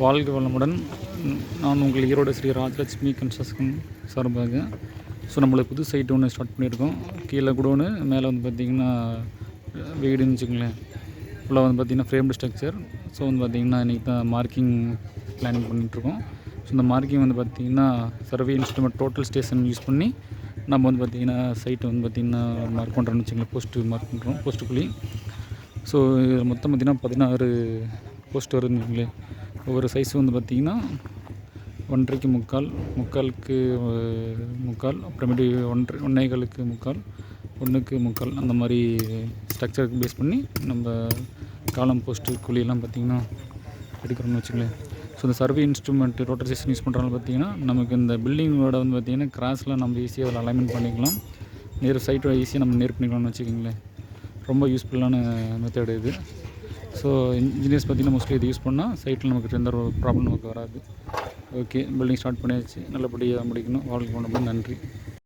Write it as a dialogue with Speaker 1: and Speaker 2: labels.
Speaker 1: வாழ்க வளமுடன். நான் உங்கள் ஈரோடு ஸ்ரீ ராஜலட்சுமி கன்ஸ்ட்ரக்ஷன் சார்பாக நம்மளுக்கு புது சைட்டு ஒன்று ஸ்டார்ட் பண்ணியிருக்கோம். கீழே குடோனு, மேலே வந்து பார்த்திங்கன்னா வீடுன்னு வச்சுக்கோங்களேன். ஃபுல்லாக வந்து பார்த்திங்கன்னா ஃப்ரேம்டு ஸ்ட்ரக்சர். வந்து பார்த்திங்கன்னா இன்றைக்கி தான் மார்க்கிங் பிளானிங் பண்ணிகிட்ருக்கோம். இந்த மார்க்கிங் வந்து பார்த்திங்கன்னா survey instrument total station use பண்ணி நம்ம வந்து பார்த்திங்கன்னா சைட்டை வந்து பார்த்திங்கன்னா மார்க் பண்ணுறோன்னு வச்சுக்கோங்களேன். போஸ்ட்டு மார்க் பண்ணுறோம், போஸ்ட்டு குழி. இதில் மொத்தம் பார்த்திங்கன்னா 16 போஸ்ட் வருதுங்களே. ஒவ்வொரு சைஸு வந்து பார்த்திங்கன்னா 1.5க்கு 3/4, 3/4க்கு 3/4, அப்புறமேட்டு 1.5க்கு 3/4, 1க்கு 3/4 அந்த மாதிரி ஸ்ட்ரக்சருக்கு பேஸ் பண்ணி நம்ம காலம் போஸ்ட்டு குழியெல்லாம் பார்த்திங்கன்னா எடுக்கிறோம்னு வச்சுங்களேன். இந்த சர்வே இன்ஸ்ட்ருமெண்ட் ரோட்டரைசேஷன் யூஸ் பண்ணுறதுனால பார்த்திங்கன்னா நமக்கு இந்த பில்டிங்கோட வந்து பார்த்திங்கன்னா கிராஸில் நம்ம ஈஸியாக அதில் அலைன்மெண்ட் பண்ணிக்கலாம். சைட்டோட ஈஸியாக நம்ம நேர் பண்ணிக்கலாம்னு வச்சுக்கிங்களேன். ரொம்ப யூஸ்ஃபுல்லான மெத்தட் இது. இன்ஜினியர்ஸ் பார்த்திங்கன்னா மோஸ்ட்லி இது யூஸ் பண்ணால் சைட்டில் நமக்கு எந்த ஒரு ப்ராப்ளம் நமக்கு வராது. ஓகே, பில்டிங் ஸ்டார்ட் பண்ணியாச்சு. நல்லபடியாக முடிக்கணும். வாழ்க்கை நன்றி.